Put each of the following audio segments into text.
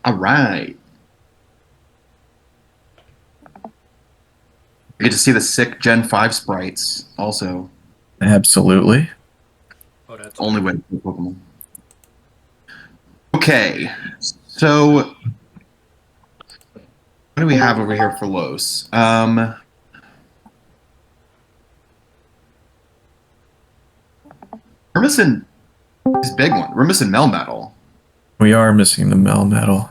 All right. You get to see the sick Gen 5 sprites also. Absolutely. Oh, that's Only right. way to play Pokemon. Okay, so what do we have over here for Los? We're missing this big one. We're missing Melmetal. We are missing the Melmetal.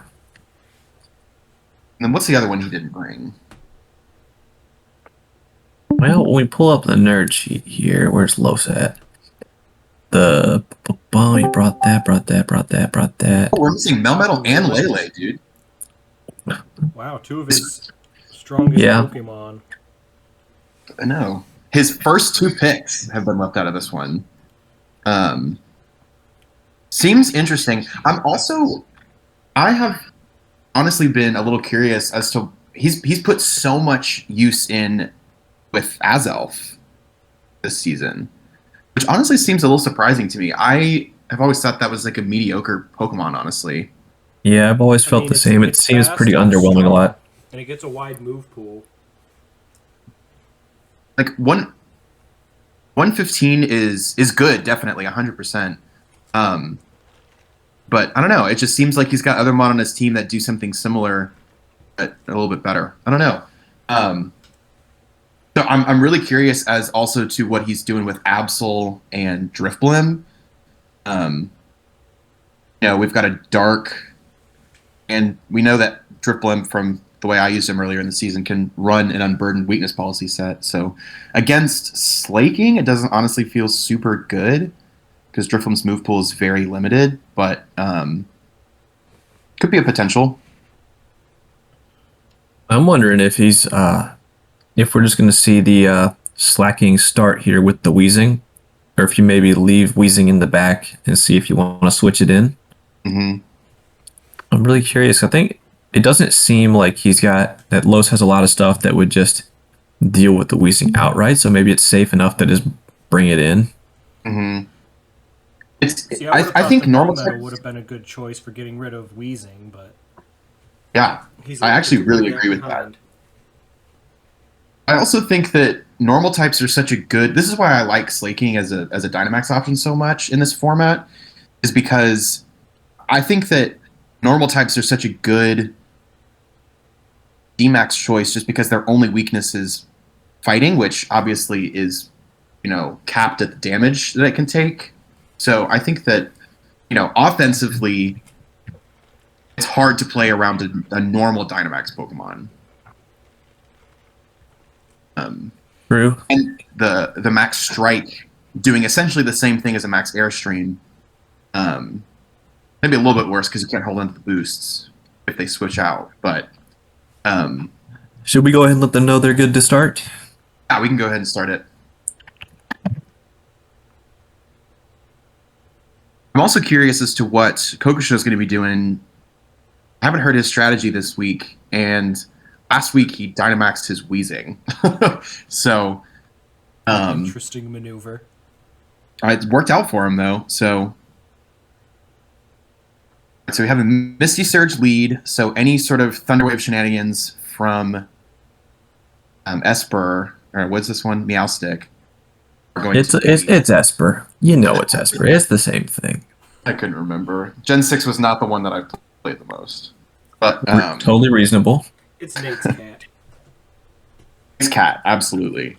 And then what's the other one he didn't bring? Well, when we pull up the nerd sheet here, where's Los at? Oh, you brought that. Oh, we're missing Melmetal and Lele, dude. Wow, two of his strongest Yeah. Pokemon. I know. His first two picks have been left out of this one. Seems interesting. I have honestly been a little curious as to he's put so much use in with Azelf this season, which honestly seems a little surprising to me. I have always thought that was like a mediocre Pokemon, honestly. Yeah, I've always felt the same. It it's seems fast pretty and underwhelming a strong, lot. and it gets a wide move pool. Like 115 is good, definitely 100%. But I don't know. It just seems like he's got other mod on his team that do something similar, but a little bit better. I don't know. So I'm really curious as also to what he's doing with Absol and Drifblim. We've got a dark, and we know that Drifblim, from the way I used him earlier in the season, can run an unburdened weakness policy set. So against Slaking, it doesn't honestly feel super good because Drifblim's move pool is very limited, but could be a potential. I'm wondering if if we're just going to see the slacking start here with the Wheezing, or if you maybe leave Wheezing in the back and see if you want to switch it in. Mm-hmm. I'm really curious. I think it doesn't seem like that Los has a lot of stuff that would just deal with the Wheezing outright, so maybe it's safe enough to just bring it in. Mm-hmm. See, I think normal Metal type would have been a good choice for getting rid of Wheezing, but Yeah, he's I actually really that agree with that. behind. I also think that normal types are such a good. This is why I like Slaking as a Dynamax option so much in this format, is because I think that normal types are such a good D-Max choice just because their only weakness is fighting, which obviously is, capped at the damage that it can take. So I think that, offensively, it's hard to play around a normal Dynamax Pokemon. True. And the Max Strike doing essentially the same thing as a Max Airstream. Maybe a little bit worse because you can't hold on to the boosts if they switch out. But Should we go ahead and let them know they're good to start? yeah, we can go ahead and start it. I'm also curious as to what Kokusho is going to be doing. I haven't heard his strategy this week, and last week he Dynamaxed his Wheezing. So Interesting maneuver. it worked out for him, though. So we have a Misty Surge lead, so any sort of Thunderwave shenanigans from Esper, or what's this one? Meowstick. It's Esper. You know it's Esper. It's the same thing. I couldn't remember. Gen 6 was not the one that I played the most. But Totally reasonable. It's Nate's cat. it's Cat, absolutely.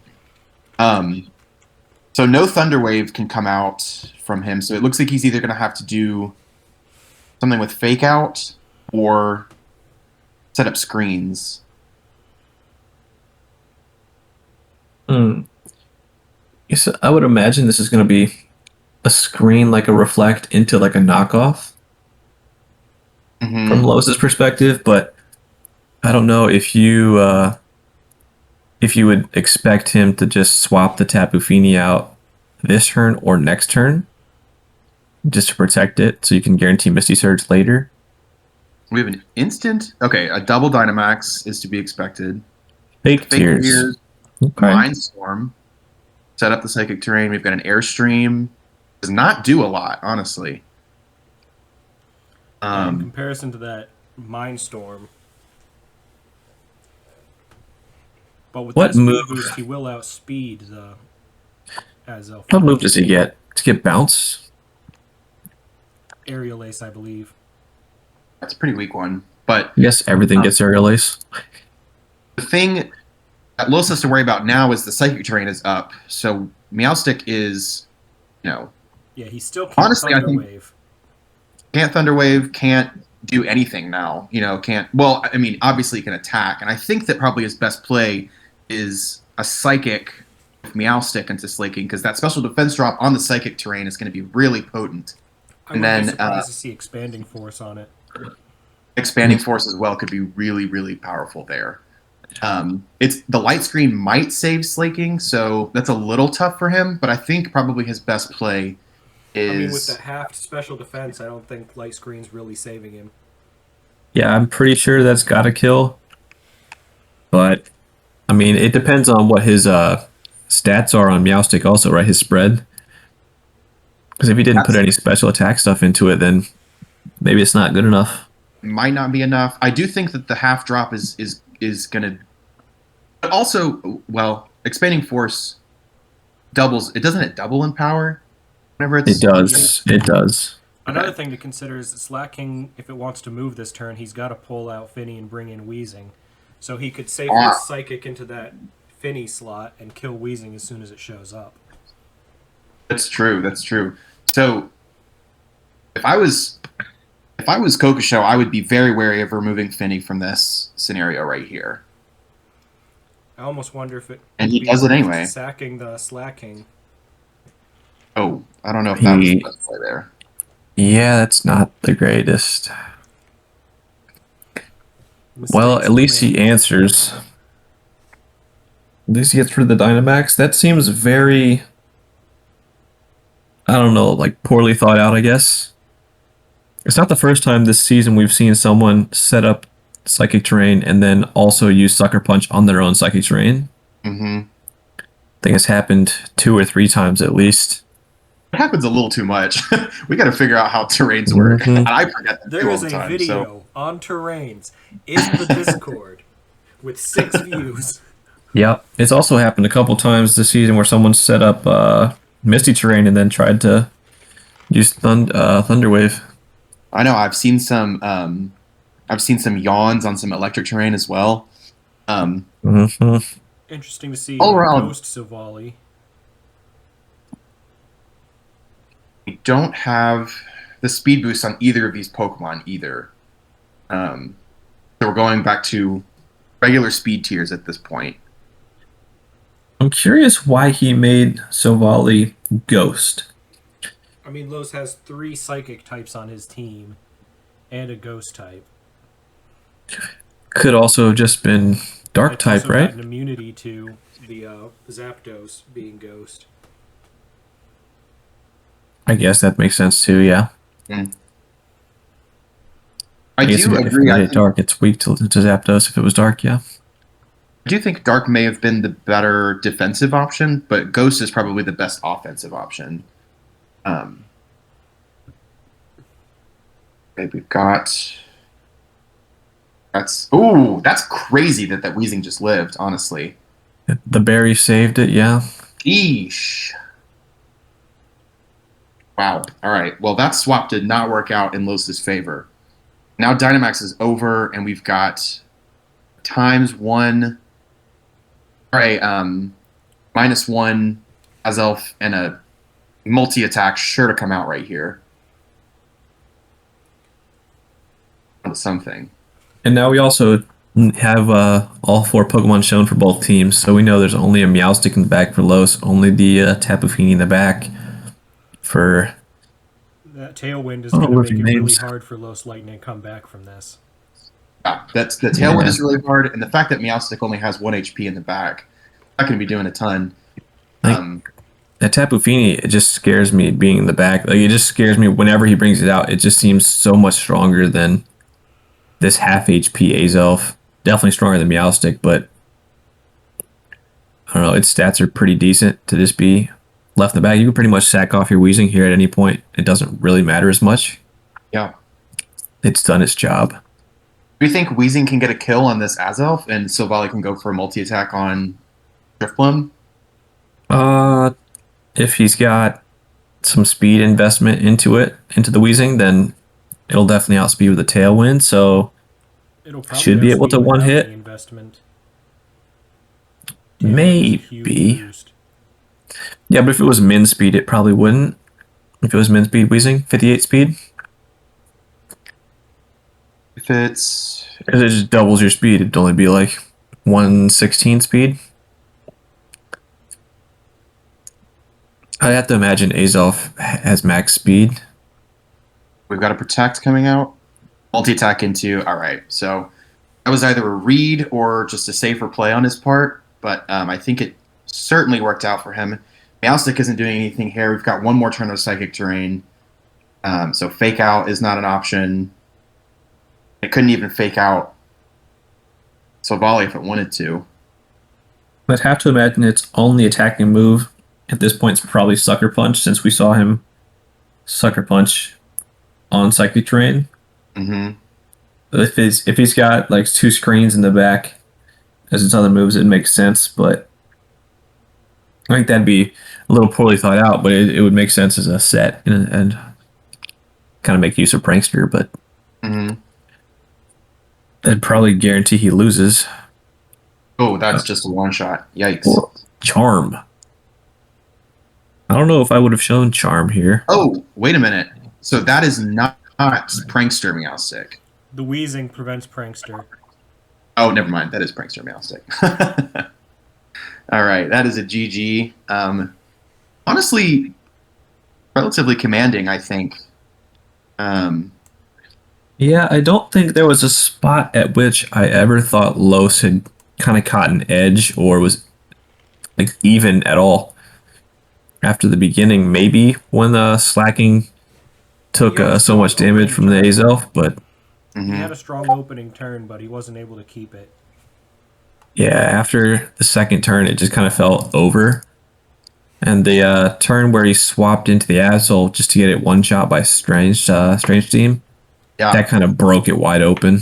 So no Thunderwave can come out from him, so it looks like he's either going to have to do something with Fake Out or set up screens. Yes, I would imagine this is going to be a screen like a reflect into like a knockoff from Los's perspective, but I don't know if you would expect him to just swap the Tapu Fini out this turn or next turn just to protect it so you can guarantee Misty Surge later. We have an instant. Okay, a double Dynamax is to be expected. Fake Tears. Okay. Mindstorm. Set up the Psychic Terrain. We've got an Airstream. Does not do a lot, honestly. In comparison to that Mindstorm. But with What that speed move? boost, he will outspeed the Azelf. What move does he get? To get bounce? Aerial Ace, I believe. That's a pretty weak one. But I guess everything gets aerial ace. the thing that Los has to worry about now is the psychic terrain is up. So Meowstic is, Yeah, he still can't honestly, I Thunder think Wave. can't Thunderwave, can't do anything now. Can't. Well, I mean, obviously he can attack, and I think that probably his best play is a psychic with Meowstic into Slaking, because that special defense drop on the psychic terrain is going to be really potent. I And would then be surprised to see Expanding Force on it. Expanding Force as well could be really, really powerful there. It's the light screen might save Slaking, so that's a little tough for him. But I think probably his best play is. I mean, with the half special defense, I don't think Light Screen's really saving him. Yeah, I'm pretty sure that's got to kill. But, I mean, it depends on what his stats are on Meowstic also, right? His spread. Because if he didn't put any special attack stuff into it, then maybe it's not good enough. Might not be enough. I do think that the half drop is gonna, but also, well, Expanding Force doubles. Doesn't it double in power whenever it's? It does. It does. Another thing to consider is that Slacking, if it wants to move this turn, he's got to pull out Finny and bring in Wheezing. So he could safely Psychic into that Finny slot and kill Wheezing as soon as it shows up. That's true. That's true. So if I was Kokusho, I would be very wary of removing Finny from this scenario right here. I almost wonder if it. And he does it anyway. Sacking the Slacking. Oh, I don't know if that was the best play there. Yeah, that's not the greatest. Well, at least he answers. At least he gets rid of the Dynamax. That seems very, I don't know, like poorly thought out, I guess. It's not the first time this season we've seen someone set up Psychic Terrain and then also use Sucker Punch on their own Psychic Terrain. Mm-hmm. I think it's happened 2 or 3 times at least. It happens a little too much. We got to figure out how terrains work. Mm-hmm. And I forget that There all is the a time. video on terrains in the Discord with 6 views. Yep. It's also happened a couple times this season where someone set up Misty Terrain and then tried to use Thunder Wave. I know. I've seen some yawns on some electric terrain as well. Mm-hmm. Interesting to see All around. Ghost Savali. We don't have the speed boost on either of these Pokemon either. So we're going back to regular speed tiers at this point. I'm curious why he made Sovali Ghost. I mean, Los has 3 Psychic types on his team and a Ghost type. Could also have just been Dark It's type, also right? got an immunity to the Zapdos being Ghost. I guess that makes sense too, yeah. I guess do if agree. you made it dark, it's weak to Zapdos if it was dark, yeah. I do think Dark may have been the better defensive option, but Ghost is probably the best offensive option. Okay, we've got. That's crazy that Weezing just lived. Honestly, The berry saved it, yeah. Eesh. Wow. All right. Well, that swap did not work out in Los's favor. Now Dynamax is over, and we've got -1. Right. -1 Azelf and a multi-attack sure to come out right here. Something. And now we also have all 4 Pokemon shown for both teams, so we know there's only a Meowstic in the back for Los, only the Tapu Fini in the back for... That Tailwind is going to make it really hard for Los Lightning to come back from this. Yeah, that's the Tailwind is really hard, and the fact that Meowstic only has 1 HP in the back, not going to be doing a ton. That Tapu Fini, it just scares me being in the back. Like, it just scares me whenever he brings it out. It just seems so much stronger than this half HP Azelf. Definitely stronger than Meowstic, but I don't know, its stats are pretty decent to just be left in the back. You can pretty much sack off your Weezing here at any point. It doesn't really matter as much. Yeah. It's done its job. Do you think Wheezing can get a kill on this Azelf and Silvally can go for a multi-attack on Drifblim? Uh, if he's got some speed investment into the Wheezing, then it'll definitely outspeed with a Tailwind. So It'll probably should be able outspeed to one without hit. any investment. Tailwind is a huge Maybe. boost. Yeah, but if it was min speed, it probably wouldn't. If it was min speed Wheezing, 58 speed, If it's because it just doubles your speed, it'd only be like 116 speed. I have to imagine Azelf has max speed. we've got a Protect coming out, multi-attack into. All right, so that was either a read or just a safer play on his part, but I think it certainly worked out for him. Meowstic isn't doing anything here. We've got one more turn of Psychic Terrain, so Fake Out is not an option. It couldn't even Fake Out Silvally if it wanted to. I'd have to imagine its only attacking move at this point is probably Sucker Punch, since we saw him Sucker Punch on Psychic Terrain. Mm-hmm. If he's got like two screens in the back as its other moves, it makes sense. But I think that'd be a little poorly thought out. But it would make sense as a set and kind of make use of Prankster. But Mm-hmm. that'd probably guarantee he loses. Oh, that's just a one shot. Yikes. Or Charm. I don't know if I would have shown Charm here. Oh, wait a minute. So that is not Prankster Meowstic. The Wheezing prevents Prankster. Oh, never mind. That is Prankster Meowstic. All right, that is a GG. Honestly, relatively commanding, I think. Yeah, I don't think there was a spot at which I ever thought Los had kind of caught an edge or was like even at all. After the beginning, maybe when the Slacking took so much damage from the Azelf, but He had a strong opening turn, but he wasn't able to keep it. yeah, after the second turn, it just kind of fell over. And the turn where he swapped into the Asshole just to get it one shot by Strange Team, Yeah, that kind of broke it wide open.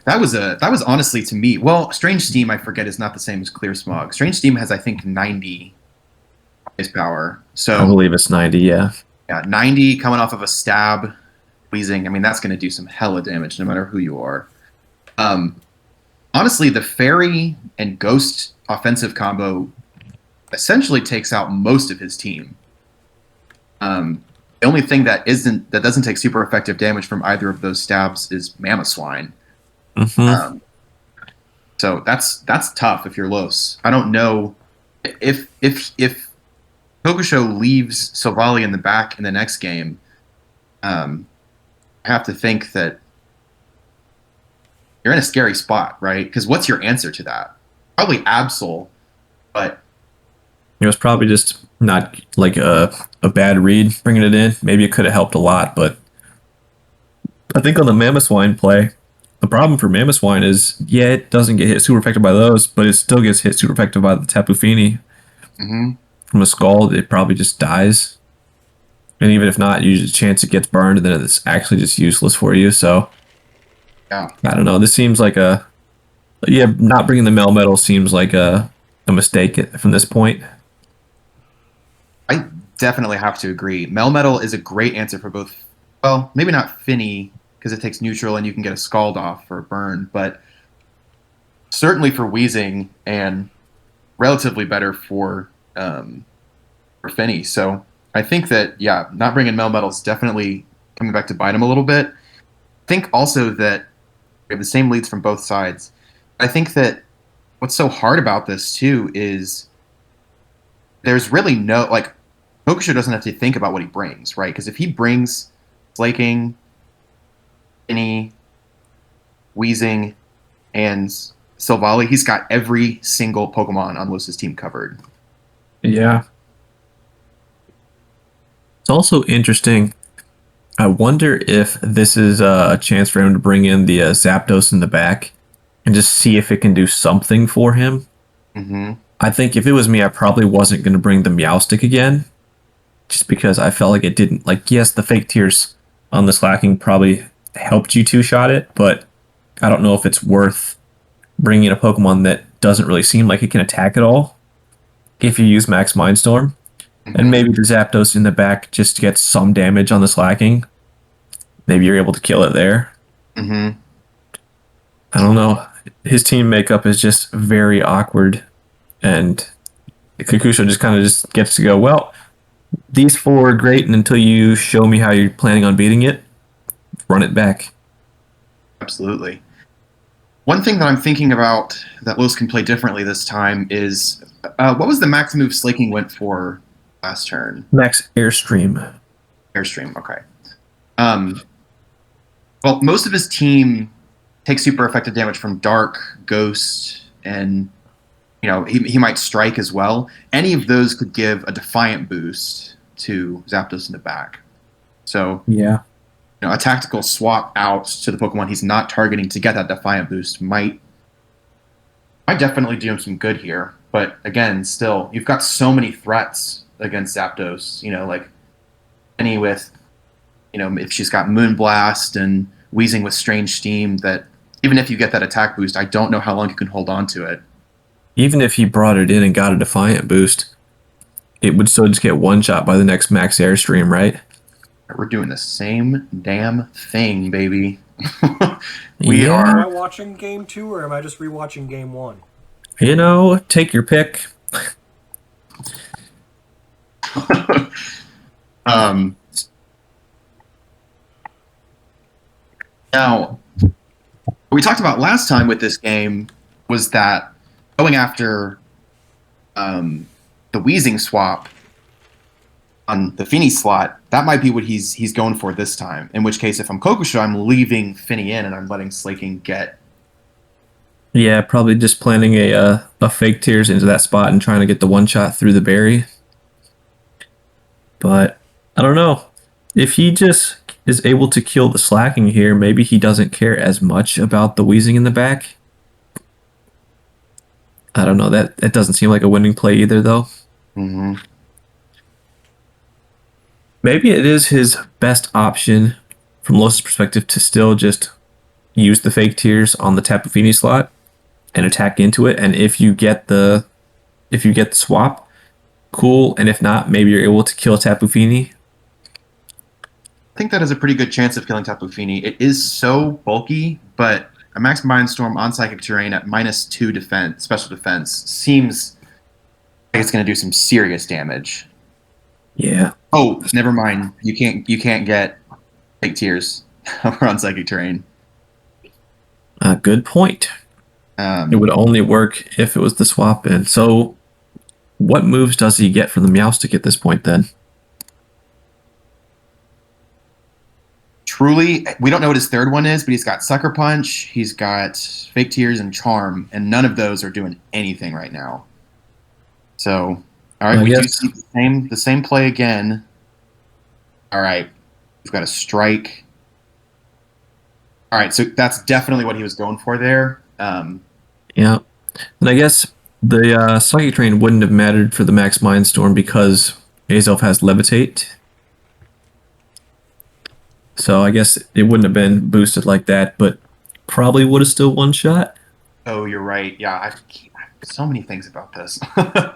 that was honestly to me. Well, Strange Steam, I forget, is not the same as Clear Smog. Strange Steam has, I think, 90 base power. I So believe it's 90, yeah. yeah, 90 coming off of a stab, Wheezing. I mean, that's going to do some hella damage no matter who you are. Honestly, the Fairy and Ghost offensive combo essentially takes out most of his team. The only thing that doesn't take super effective damage from either of those stabs is Mamoswine. Mm-hmm. So that's tough if you're Los. I don't know if Kokusho leaves Silvally in the back in the next game. I have to think that you're in a scary spot, right? Because what's your answer to that? Probably Absol, but It was probably just not like a bad read bringing it in. Maybe it could have helped a lot, but I think on the Mamoswine play, the problem for Mamoswine is, yeah, it doesn't get hit super effective by those, but it still gets hit super effective by the Tapu Fini. mm-hmm. From a Scald, it probably just dies. And even if not, usually the chance it gets burned, and then it's actually just useless for you. So, Yeah. I don't know. This seems like not bringing the Melmetal seems like a mistake from this point. I definitely have to agree. Melmetal is a great answer for both. Well, maybe not Finny because it takes neutral and you can get a Scald off for a burn, but certainly for Wheezing and relatively better for Finny. So I think that not bringing Melmetal is definitely coming back to bite him a little bit. I think also that we have the same leads from both sides. I think that what's so hard about this too is there's really no Kokusho doesn't have to think about what he brings, right? Because if he brings Slaking, Finny, Wheezing, and Silvally, he's got every single Pokemon on Los's team covered. Yeah. It's also interesting. I wonder if this is a chance for him to bring in the Zapdos in the back and just see if it can do something for him. Mm-hmm. I think if it was me, I probably wasn't going to bring the Meowstic again, just because I felt like it didn't. Like, yes, the fake tears on the Slacking probably helped you two-shot it, but I don't know if it's worth bringing a Pokemon that doesn't really seem like it can attack at all if you use Max Mindstorm. And maybe the Zapdos in the back just gets some damage on the Slacking. Maybe you're able to kill it there. Mm-hmm. I don't know. His team makeup is just very awkward. And Kokusho just kind of just gets to go, well, these four are great, and until you show me how you're planning on beating it, run it back. Absolutely. One thing that I'm thinking about that Los can play differently this time is what was the max move Slaking went for last turn? Max Airstream. Airstream, okay. Well, most of his team takes super effective damage from Dark, Ghost, and he might Strike as well. Any of those could give a Defiant boost to Zapdos in the back. So yeah, a tactical swap out to the Pokemon he's not targeting to get that Defiant boost might definitely do him some good here. But again, still, you've got so many threats against Zapdos. Like any with, if she's got Moonblast and Weezing with Strange Steam, that even if you get that attack boost, I don't know how long you can hold on to it. Even if he brought it in and got a Defiant boost, it would still just get one shot by the next Max Airstream, right? We're doing the same damn thing, baby. we Am are. I watching game 2 or am I just rewatching game 1? Take your pick. Now, what we talked about last time with this game was that going after the Weezing swap on the Finny slot, that might be what he's going for this time. In which case, if I'm Kokusho, I'm leaving Finny in and I'm letting Slaking get. Yeah, probably just planning a fake Tears into that spot and trying to get the one shot through the berry. But I don't know. If he just is able to kill the Slacking here, maybe he doesn't care as much about the Weezing in the back. I don't know. That doesn't seem like a winning play either, though. Mm-hmm. Maybe it is his best option from Los' perspective to still just use the fake Tears on the Tapu Fini slot and attack into it. And if you get the swap, cool. And if not, maybe you're able to kill Tapu Fini. I think that has a pretty good chance of killing Tapu Fini. It is so bulky, but a Max Mindstorm on Psychic Terrain at -2 defense, special defense, seems like it's going to do some serious damage. Yeah. Oh, never mind. You can't get fake Tears on Psychic Terrain. Good point. It would only work if it was the swap in. So, what moves does he get from the Meowstic at this point then? Truly, we don't know what his third one is, but he's got Sucker Punch, he's got Fake Tears, and Charm, and none of those are doing anything right now. So, all right, we do see the same play again. All right, we've got a Strike. All right, so that's definitely what he was going for there. Yeah, and I guess the Psychic Terrain wouldn't have mattered for the Max Mindstorm because Azelf has Levitate. So I guess it wouldn't have been boosted like that, but probably would have still one shot. Oh, you're right. Yeah, I have so many things about this. I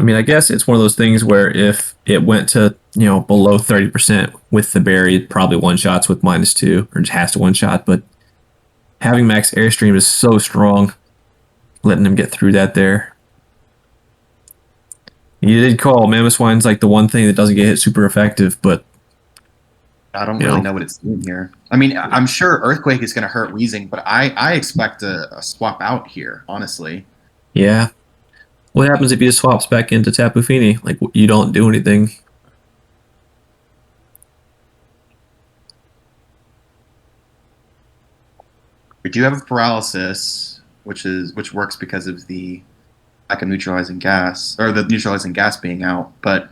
mean, I guess it's one of those things where if it went to, below 30% with the berry, it probably one shots with -2, or just has to one shot, but having Max Airstream is so strong, letting him get through that there. You did call Mamoswine's like the one thing that doesn't get hit super effective, but I don't really know what it's doing here. I mean, I'm sure Earthquake is going to hurt Weezing, but I expect a swap out here, honestly. Yeah. What happens if he just swaps back into Tapu Fini? Like, you don't do anything. We do have a Paralysis, which works because of the lack of neutralizing gas, or the neutralizing gas being out, but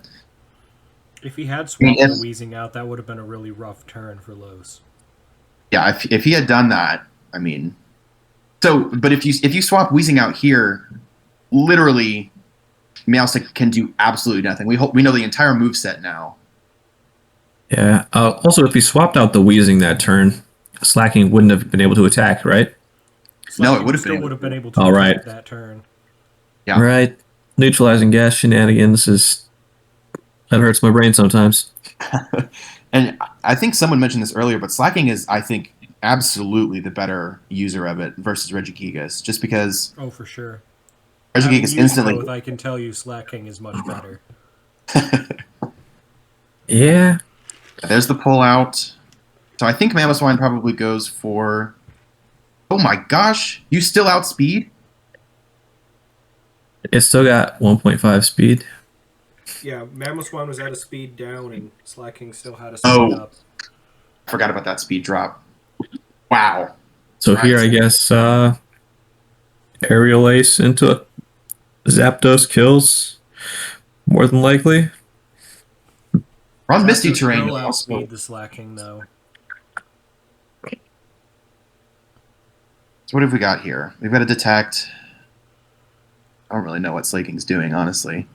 if he had swapped the Weezing out, that would have been a really rough turn for Los. Yeah, if he had done that, I mean, but if you swap Weezing out here, literally, Meowstic can do absolutely nothing. We know the entire moveset now. Yeah. Also, if he swapped out the Weezing that turn, Slacking wouldn't have been able to attack, right? No, it Slacking would have still been would able have been to. able to All attack right. that turn. Yeah. Right. Neutralizing gas shenanigans that hurts my brain sometimes. And I think someone mentioned this earlier, but slacking is, I think, absolutely the better user of it versus Regigigas, just because Oh, for sure. Having Regigigas used instantly. both, I can tell you Slacking is much better. Yeah. There's the pull out. So I think Mamoswine probably goes for. Oh my gosh! You still outspeed? It's still got 1.5 speed. Yeah, Mamoswine was at a speed down, and Slacking still had a speed Oh, up. I forgot about that speed drop. Wow. So All here, right. I guess, Aerial Ace into Zapdos kills, more than likely. We're on Misty Zapdos terrain. will Also. outspeed the Slacking, though. So what have we got here? We've got a detect. I don't really know what Slaking's doing, honestly.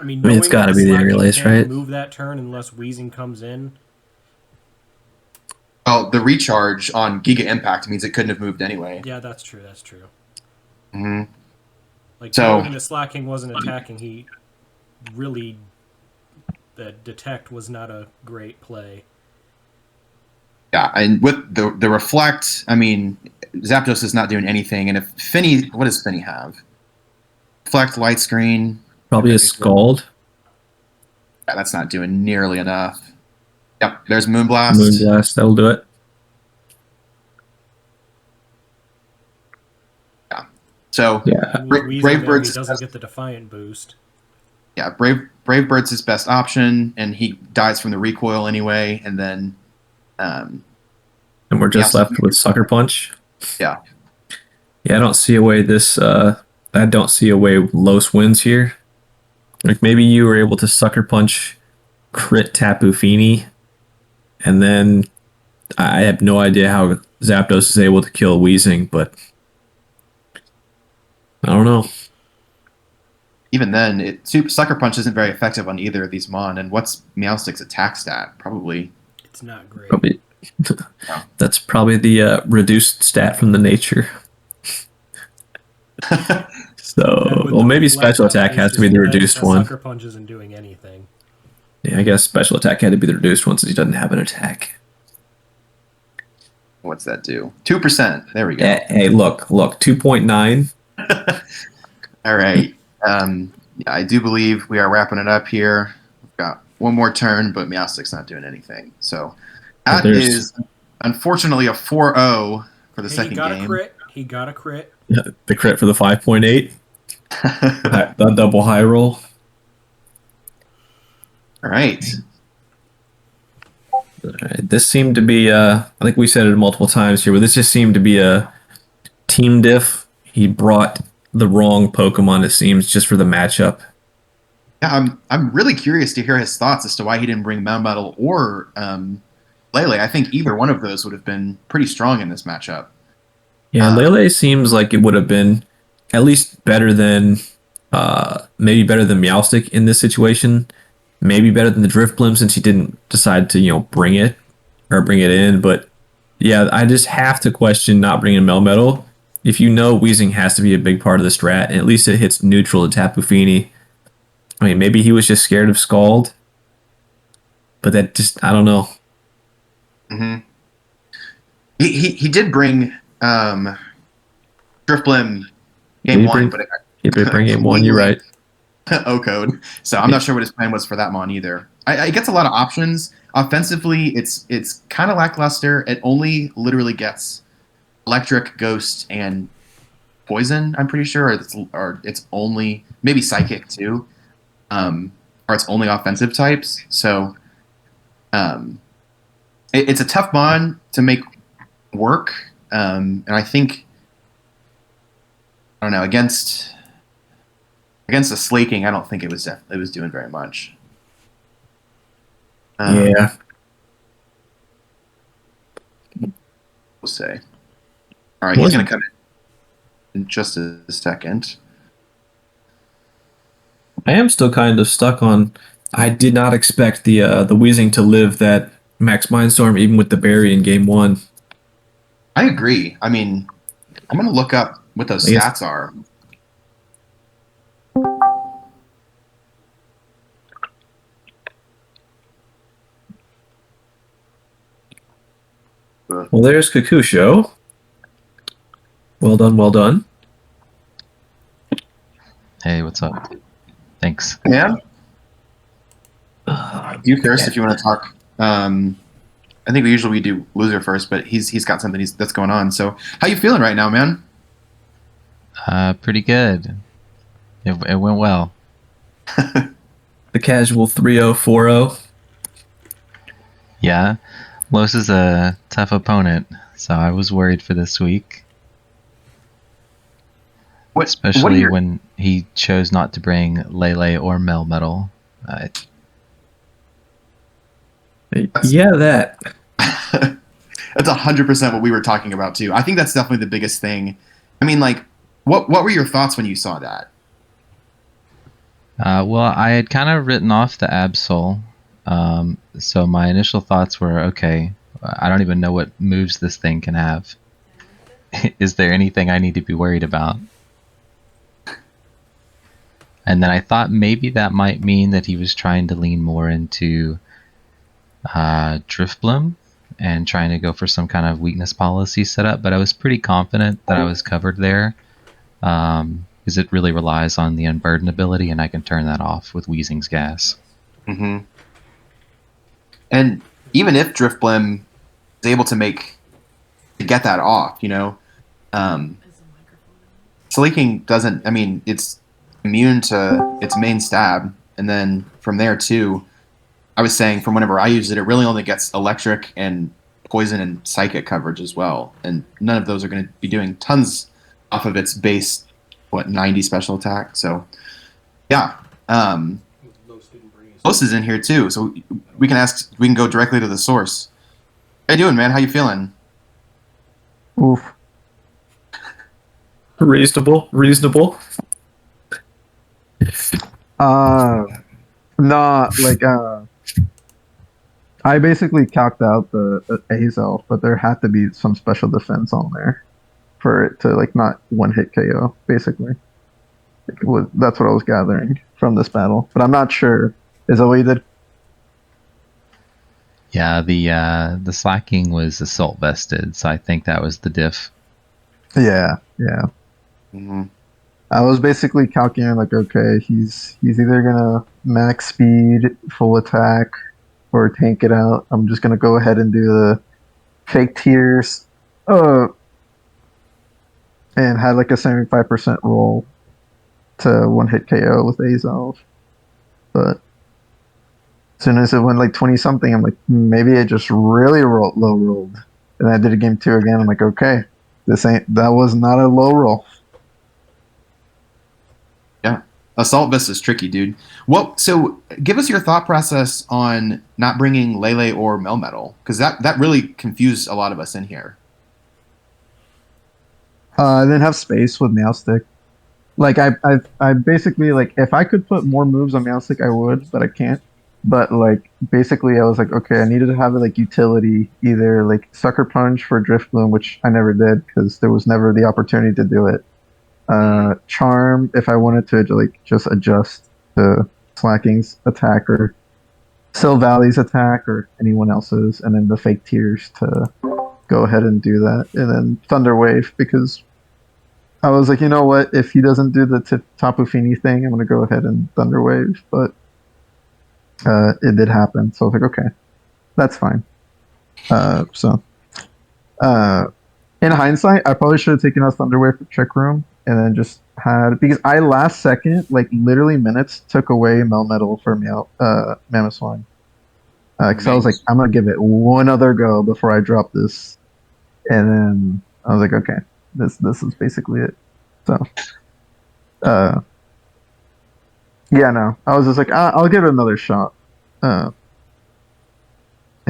I mean, I mean, it's knowing that gotta the be the Aerial Slacking Ace, can't right? move that turn unless Wheezing comes in. Well, the recharge on Giga Impact means it couldn't have moved anyway. Yeah, that's true. That's true. hmm Like, So- knowing that Slacking wasn't attacking, he really... The detect was not a great play. Yeah, and with the reflect, I mean, Zapdos is not doing anything. And if Finny, what does Finny have? Reflect, light screen. Probably a Scald. Yeah, that's not doing nearly enough. Yep, there's Moonblast. Moonblast, that'll do it. So Yeah. With Brave Wheezing there, he Bird's doesn't best, get the Defiant boost. yeah, Brave Bird's his best option, and he dies from the recoil anyway. And then, And we're just Yeah. left with Sucker Punch. Yeah. Yeah, I don't see a way I don't see a way Los wins here. Like, maybe you were able to Sucker Punch crit Tapu Fini, and then I have no idea how Zapdos is able to kill Wheezing, but I don't know. even then, Sucker Punch isn't very effective on either of these Mon. And what's Meowstic's attack stat? Probably. It's not great. Probably that's probably the reduced stat from the nature. So, And with well, the maybe reflect special up, attack it's has to be just the dead reduced because one. Sucker Punch isn't doing anything. Yeah, I guess special attack had to be the reduced one since he doesn't have an attack. What's that do? 2%. There we go. Hey, look, 2.9. All right. Yeah, I do believe we are wrapping it up here. We've got one more turn, but Meowstic's not doing anything. So that There's- is unfortunately a 4-0 for the Hey, second he got game. a crit. He got a crit. The crit for the 5.8. The double high roll. All right. Alright, this seemed to be, I think we said it multiple times here, but this just seemed to be a team diff. He brought the wrong Pokemon, it seems, just for the matchup. Yeah, I'm really curious to hear his thoughts as to why he didn't bring Melmetal or Lele. I think either one of those would have been pretty strong in this matchup. Yeah, Lele seems like it would have been at least better than, maybe better than Meowstic in this situation. Maybe better than the Drifblim since he didn't decide to, bring it in. But yeah, I just have to question not bringing Melmetal. If you know Wheezing has to be a big part of the strat, and at least it hits neutral to Tapu Fini. I mean, maybe he was just scared of Scald. But that just, I don't know. hmm He did bring Drifblim game one, but He did bring game one, you're right. O-code. So I'm not sure what his plan was for that Mon either. It gets a lot of options. Offensively, it's kind of lackluster. It only literally gets Electric, Ghost, and Poison, I'm pretty sure. Or it's only, maybe Psychic too. Or it's only offensive types. So it's a tough Mon to make work. And I think, I don't know, against the Slaking, I don't think it was doing very much. Yeah. We'll say. All right, he's going to come in just a second. I am still kind of stuck on. I did not expect the Wheezing to live that Max Mindstorm, even with the berry in game 1. I agree. I mean, I'm gonna look up what those I guess- stats are. Well, there's Kokusho. Well done, well done. Hey, what's up? Thanks. Yeah. You first, if you want to talk. I think we do loser first, but he's got something that's going on. So, how you feeling right now, man? Pretty good. It went well. The casual 3-0, 4-0. Yeah, Los is a tough opponent, so I was worried for this week. What are Especially your- when he chose not to bring Lele or Melmetal. Yeah, that. That's 100% what we were talking about too. I think that's definitely the biggest thing. I mean, like, what were your thoughts when you saw that? Well, I had kind of written off the Absol, so my initial thoughts were, okay, I don't even know what moves this thing can have. Is there anything I need to be worried about? And then I thought maybe that might mean that he was trying to lean more into Driftbloom and trying to go for some kind of weakness policy setup, but I was pretty confident that I was covered there, because it really relies on the Unburden ability, and I can turn that off with Weezing's Gas. Mm-hmm. And even if Driftblim is able to get that off, Slaking doesn't. I mean, it's immune to its main stab, and then from there too. I was saying from whenever I use it, it really only gets electric and poison and psychic coverage as well, and none of those are going to be doing tons off of its base 90 special attack. So yeah, Los is in here too, so we can go directly to the source. How you doing, man? How you feeling? Oof. Reasonable. I basically calced out the Azelf, but there had to be some special defense on there for it to not one hit KO. Basically, that's what I was gathering from this battle, but I'm not sure. Is that what you did? Yeah, the slacking was assault vested, so I think that was the diff. Yeah. Mm-hmm. I was basically calculating okay, he's either gonna max speed, full attack, or tank it out. I'm just gonna go ahead and do the fake tears, and had a 75% roll to one hit KO with Azov. But as soon as it went 20 something, I'm maybe I just really low rolled. And I did a game 2 again. I'm okay, that was not a low roll. Yeah, Assault Vest is tricky, dude. So give us your thought process on not bringing Lele or Melmetal, because that really confused a lot of us in here. I didn't have space with Meowstick. I basically if I could put more moves on Meowstick, I would, but I can't. But basically, I was okay, I needed to have a utility, either Sucker Punch for Driftbloom, which I never did because there was never the opportunity to do it. Charm if I wanted to just adjust to Slacking's attack or Silvalley's attack or anyone else's, and then the fake tears to go ahead and do that, and then Thunder Wave because I was you know what, if he doesn't do the Tapu Fini thing, I'm gonna go ahead and Thunder Wave, but it did happen, so I was okay, that's fine. In hindsight, I probably should have taken out Thunder Wave for Trick Room and then just had, because I last second, literally minutes, took away Melmetal for Mamoswine. Because I was I'm gonna give it one other go before I drop this, and then I was okay, this is basically it. So, yeah, no, I was just I'll give it another shot, and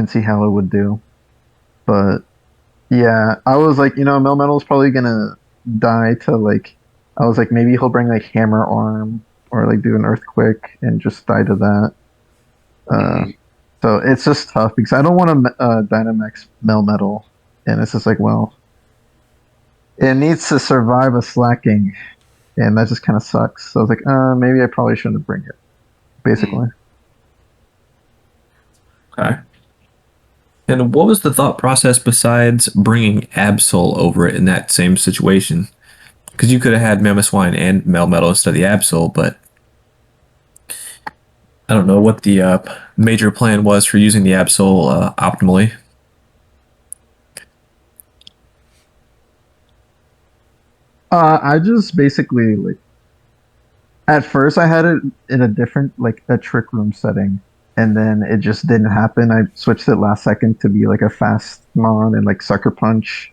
see how it would do. But yeah, I was Melmetal's probably gonna die to I was maybe he'll bring Hammer Arm or do an Earthquake and just die to that. So it's just tough because I don't want to Dynamax Melmetal, and it's just like, well, it needs to survive a slacking, and that just kind of sucks. So I was like, maybe I probably shouldn't bring it, basically. Okay. And what was the thought process besides bringing Absol over it in that same situation? Because you could have had Mamoswine and Melmetal instead of the Absol, but I don't know what the major plan was for using the Absol optimally. I just basically like at first I had it in a different like a trick room setting, and then it just didn't happen. I switched it last second to be like a fast mon and like sucker punch,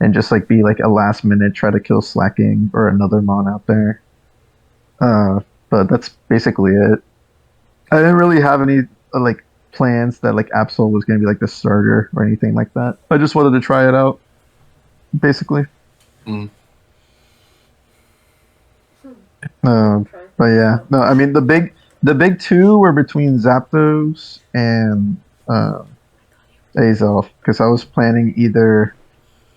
and just like be like a last minute try to kill slacking or another mon out there. Uh, but that's basically it. I didn't really have any like plans that like Absol was going to be like the starter or anything like that. I just wanted to try it out, basically. Mm. But yeah, no, I mean the big two were between Zapdos and Azelf because I was planning either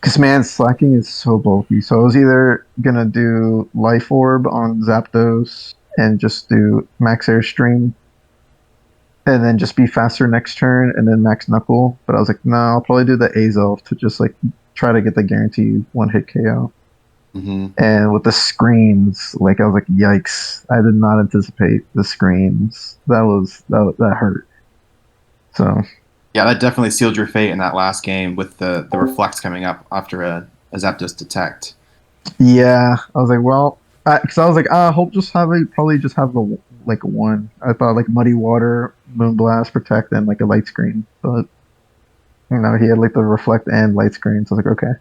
because man, slacking is so bulky, so I was either gonna do Life Orb on Zapdos and just do Max Airstream and then just be faster next turn and then Max Knuckle. But I was like, no, I'll probably do the Azelf to just like try to get the guaranteed one hit KO. Mm-hmm. And with the screens, like I was like, yikes! I did not anticipate the screens. That hurt. So Yeah, that definitely sealed your fate in that last game with the reflex coming up after a Zapdos detect. yeah, I was like, well, because I was like, hope just have a probably just have the like one. I thought like Muddy Water, Moonblast, Protect, and like a light screen. But he had like the reflect and light screen. So I was like, okay.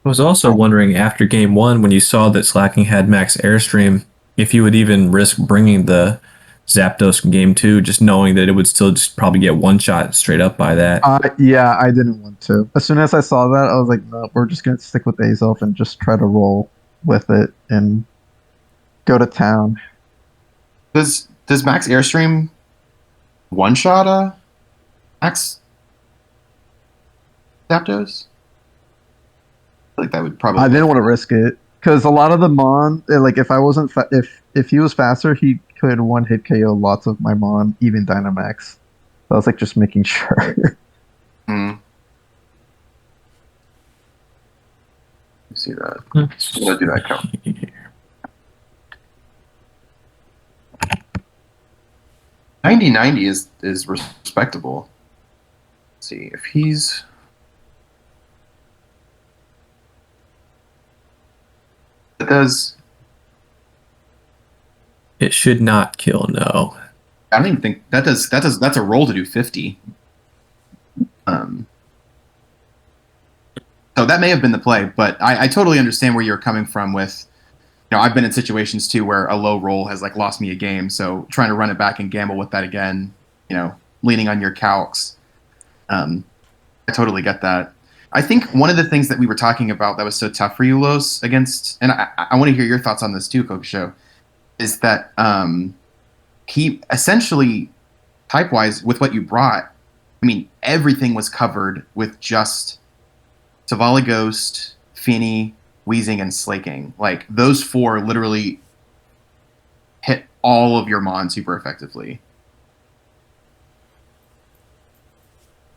I was also wondering after game one, when you saw that Slacking had max airstream, if you would even risk bringing the Zapdos in game two, just knowing that it would still just probably get one shot straight up by that. Yeah, I didn't want to. As soon as I saw that, I was like, no, we're just gonna stick with Azelf and just try to roll with it and go to town. Does Max Airstream one shot Max Zapdos? I feel like that would probably. I didn't want to risk it because a lot of the Mon, like if I wasn't if he was faster, he could one hit KO lots of my Mon, even Dynamax. So I was like just making sure. Mm. You see that? I'm gonna do that count. 90-90 is respectable. Let's see if he's. It does. It should not kill, no. I don't even think that does. That's a roll to do 50. So that may have been the play, but I totally understand where you're coming from with. I've been in situations too where a low roll has like lost me a game, so trying to run it back and gamble with that again, leaning on your calcs. I totally get that. I think one of the things that we were talking about that was so tough for you, Los, against, and I want to hear your thoughts on this too, Kokusho, is that he essentially, type-wise, with what you brought, I mean, everything was covered with just Savali Ghost, Fini, Wheezing, and Slaking. Like, those four literally hit all of your Mon super effectively.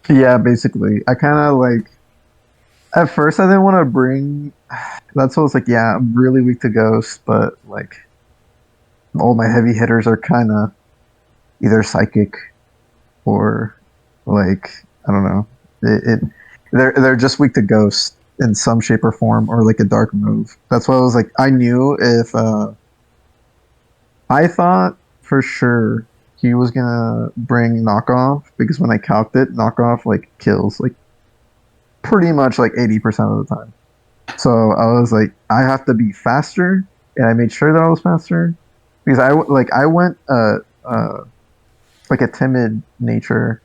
Yeah, basically. I kind of like. At first, I didn't want to bring. That's what I was like. Yeah, I'm really weak to Ghost, but like, all my heavy hitters are kind of either psychic or like I don't know. They're just weak to Ghost in some shape or form, or like a dark move. That's why I was like, I knew if I thought for sure he was gonna bring knockoff because when I calced it, knockoff like kills like pretty much like 80% of the time. So I was like, I have to be faster, and I made sure that I was faster because I went like a timid nature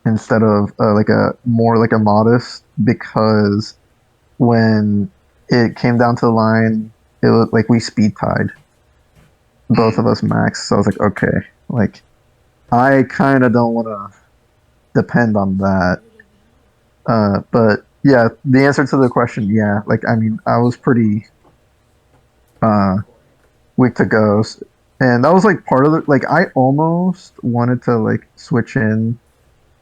instead of like a more like a modest because when it came down to the line, it was like we speed tied both of us max. So I was like, okay, Like, I kind of don't want to depend on that. But yeah, the answer to the question, yeah. Like, I mean, I was pretty uh weak to ghost, and that was like part of the like. I almost wanted to like switch in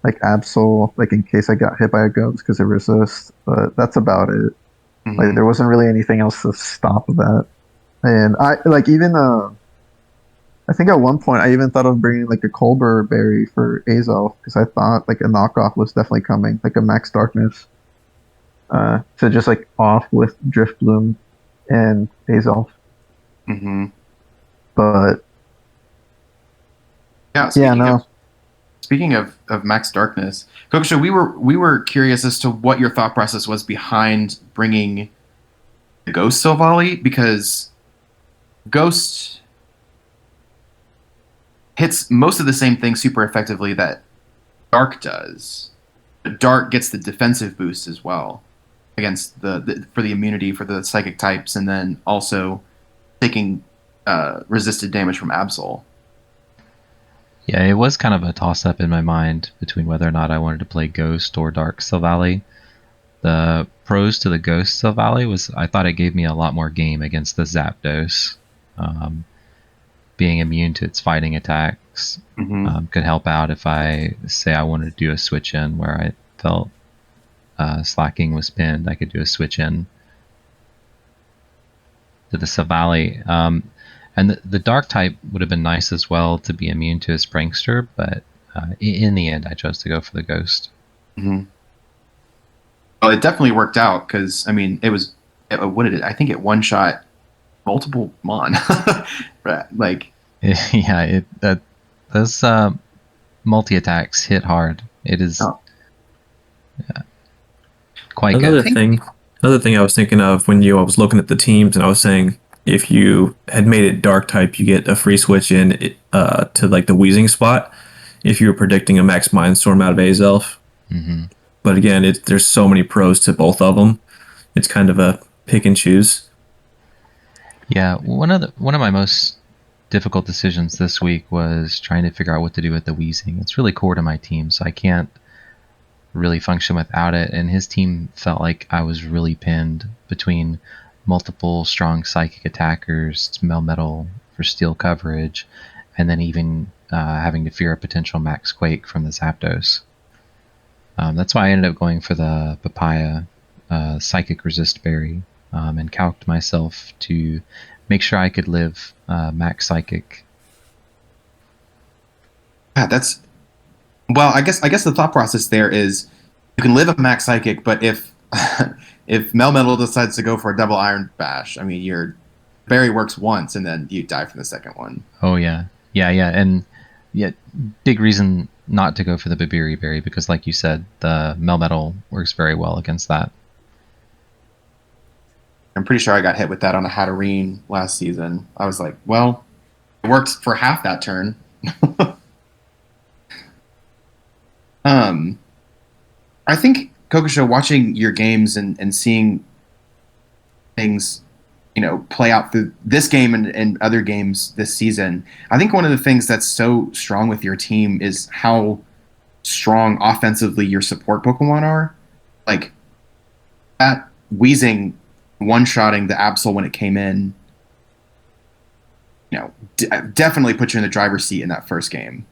like Absol, like in case I got hit by a ghost because of resist, but that's about it. Like, Hmm. there wasn't really anything else to stop that. And I like even I think at one point I even thought of bringing like a Colbur berry for Azel because I thought like a knockoff was definitely coming, like a Max Darkness, to just like off with Drift Bloom and Azel. Hmm. But Yeah. yeah, no, Speaking of Max Darkness, Kokusho, we were curious as to what your thought process was behind bringing the Ghost Silvally, because Ghost hits most of the same things super effectively that Dark does. But Dark gets the defensive boost as well against the for the immunity for the psychic types, and then also taking resisted damage from Absol. Yeah, it was kind of a toss up in my mind between whether or not I wanted to play Ghost or Dark Silvally. The pros to the Ghost Silvally was I thought it gave me a lot more game against the Zapdos. Um, Being immune to its fighting attacks Hmm. could help out if I say I wanted to do a switch in where I felt slacking was pinned. I could do a switch in to the Silvally. And the Dark type would have been nice as well to be immune to a Prankster, but in the end I chose to go for the Ghost. Hmm. Well, it definitely worked out because I mean what did it? I think it one shot multiple mon. Right, like Yeah, those multi attacks hit hard. It is oh, quite Another good. think thing, another thing I was thinking of when I was looking at the teams, and I was saying if you had made it dark type, you get a free switch in to like the wheezing spot. If you were predicting a max mindstorm out of Azelf, Hmm. but again, there's so many pros to both of them. It's kind of a pick and choose. Yeah, one of my most difficult decisions this week was trying to figure out what to do with the wheezing. It's really core to my team, so I can't really function without it. And his team felt like I was really pinned between multiple strong psychic attackers, Melmetal for steel coverage, and then even having to fear a potential max quake from the Zapdos. That's why I ended up going for the Papaya Psychic Resist Berry, and calced myself to make sure I could live Max Psychic. yeah, that's well. I guess the thought process there is you can live a max psychic, but if if Melmetal decides to go for a double Iron Bash, I mean your berry works once and then you die from the second one. Oh yeah, yeah, and yeah, big reason not to go for the Babiri Berry because, like you said, the Melmetal works very well against that. I'm pretty sure I got hit with that on a Hatterene last season. I was like, well, it worked for half that turn. um, I think Kokusho, watching your games and seeing things, play out through this game and other games this season. I think one of the things that's so strong with your team is how strong offensively your support Pokemon are. Like that Weezing one-shotting the Absol when it came in, definitely put you in the driver's seat in that first game.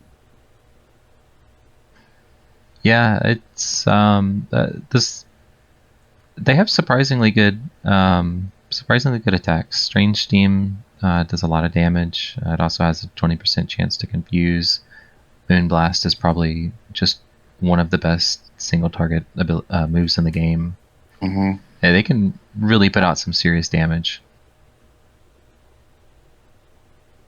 Yeah, it's this. They have surprisingly good attacks. Strange Steam does a lot of damage. It also has a 20% chance to confuse. Moonblast is probably just one of the best single target moves in the game. Hmm. Yeah, they can really put out some serious damage.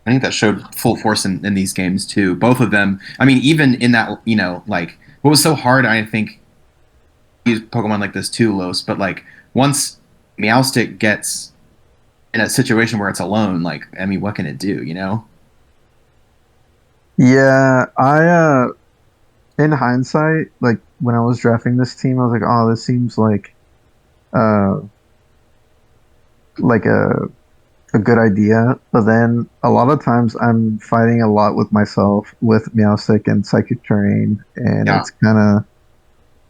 I think that showed full force in these games too. Both of them. I mean, even in that, like what was so hard, I think, use Pokemon like this too, Los. But like once Meowstic gets in a situation where it's alone, like I mean, what can it do? yeah, I in hindsight, like when I was drafting this team, I was like, oh, this seems uh like a a good idea, but then a lot of times I'm fighting a lot with myself with Meowstic and Psychic Terrain, and Yeah.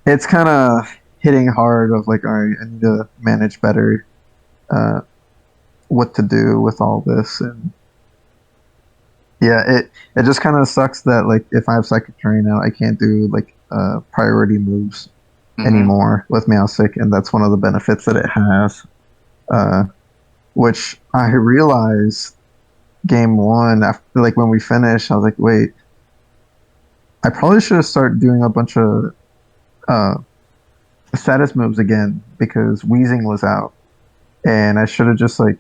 it's kind of hitting hard of like, all right, I need to manage better uh, what to do with all this, and yeah, it just kind of sucks that like if I have Psychic Terrain now, I can't do like priority moves Hmm. anymore with Meowstic, and that's one of the benefits that it has. Uh, which I realized game one after like when we finished, I was like, wait, I probably should have started doing a bunch of uh status moves again because Wheezing was out, and I should have just like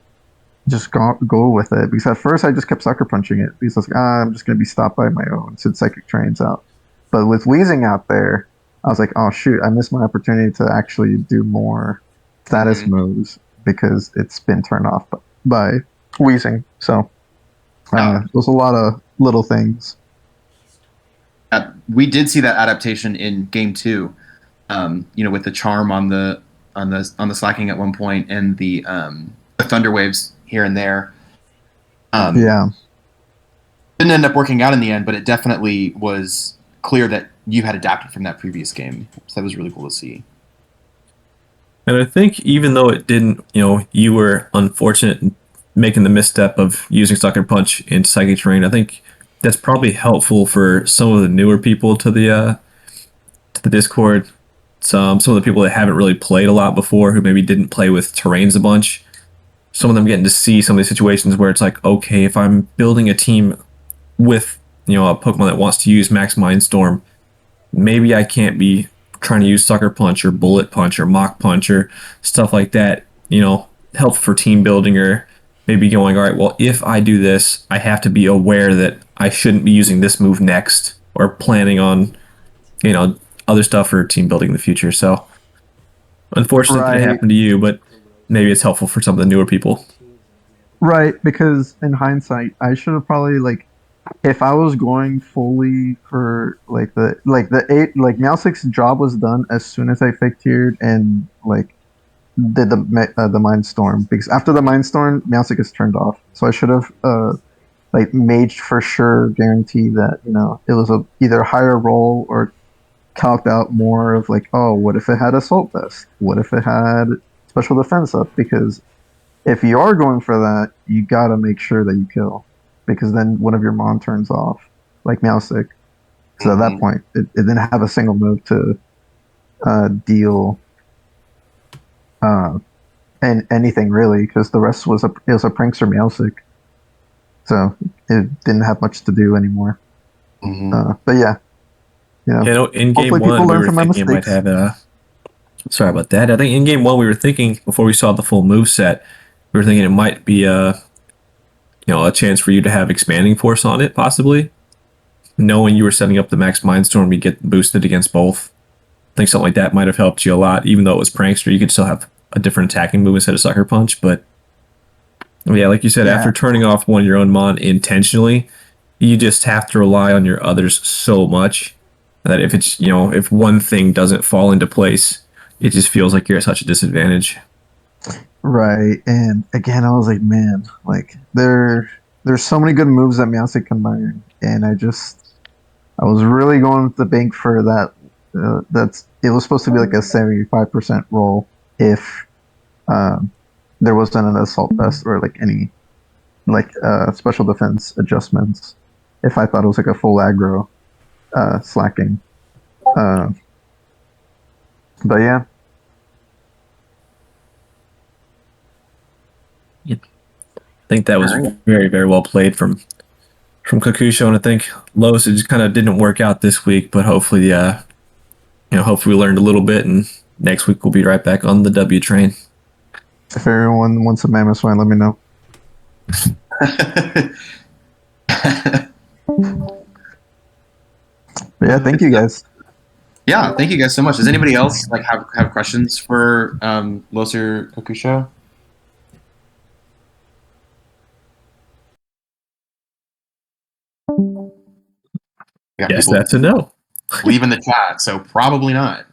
just go with it because at first I just kept sucker punching it because I was like, I'm just gonna be stopped by my own since Psychic Train's out. But with Wheezing out there, I was like, oh shoot, I missed my opportunity to actually do more status Hmm. moves because it's been turned off by Wheezing. So Yeah. there's a lot of little things. We did see that adaptation in game two. With the charm on the slacking at one point and the thunder waves here and there. Um, Yeah. didn't end up working out in the end, but it definitely was clear that you had adapted from that previous game. So that was really cool to see. And I think even though it didn't, you were unfortunate in making the misstep of using Sucker Punch in Psychic Terrain. I think that's probably helpful for some of the newer people to the Discord. Some of the people that haven't really played a lot before, who maybe didn't play with terrains a bunch. Some of them getting to see some of these situations where it's like, okay, if I'm building a team with a Pokemon that wants to use Max Mindstorm, maybe I can't be trying to use Sucker Punch or Bullet Punch or Mock Punch or stuff like that. Help for team building, or maybe going, all right, well, if I do this, I have to be aware that I shouldn't be using this move next, or planning on you know other stuff for team building in the future. So unfortunate that it Right. happened to you, but maybe it's helpful for some of the newer people. Right. Because in hindsight, I should have probably like if I was going fully for like the eight like Meowstic's job was done as soon as I fake tiered and like did the Mind Storm because after the Mind Storm, Meowstic is turned off. So I should have like made for sure guarantee that it was a either higher roll or calced out more of like, oh, what if it had Assault Vest? What if it had special defense up? Because if you are going for that, you gotta make sure that you kill, because then one of your Mon turns off, like Meowstic. So at that Hmm. point, it didn't have a single move to deal uh, and anything really, because the rest was a prankster Meowstic, so it didn't have much to do anymore. Hmm. But yeah, you know, In game hopefully one, people we learn were from my thinking it might mistakes. have a. Sorry about that. I think in game one we were thinking before we saw the full move set, we were thinking it might be a chance for you to have expanding force on it, possibly. Knowing you were setting up the max mindstorm, you get boosted against both. I think something like that might have helped you a lot. Even though it was prankster, you could still have a different attacking move instead of sucker punch. But yeah, like you said, Yeah, after turning off one of your own mon intentionally, you just have to rely on your others so much that if one thing doesn't fall into place, it just feels like you're at such a disadvantage. right. And again, I was like, man, like there's so many good moves that Meowstic can learn, and I was really going with the bank for that. That's it was supposed to be like a 75% roll if um, there wasn't an assault vest or like any like special defense adjustments. If I thought it was like a full aggro slacking, uh, but yeah, I think that All was right. very, very well played from Kokusho, and I think Los, it just kind of didn't work out this week, but hopefully we learned a little bit, and next week we'll be right back on the W train. if everyone wants a mammoth swine, let me know. But yeah, thank you guys. Yeah, thank you guys so much. Does anybody else like have questions for Loser Kokusho? We got Yes, people that's a no. leaving the chat, so probably not.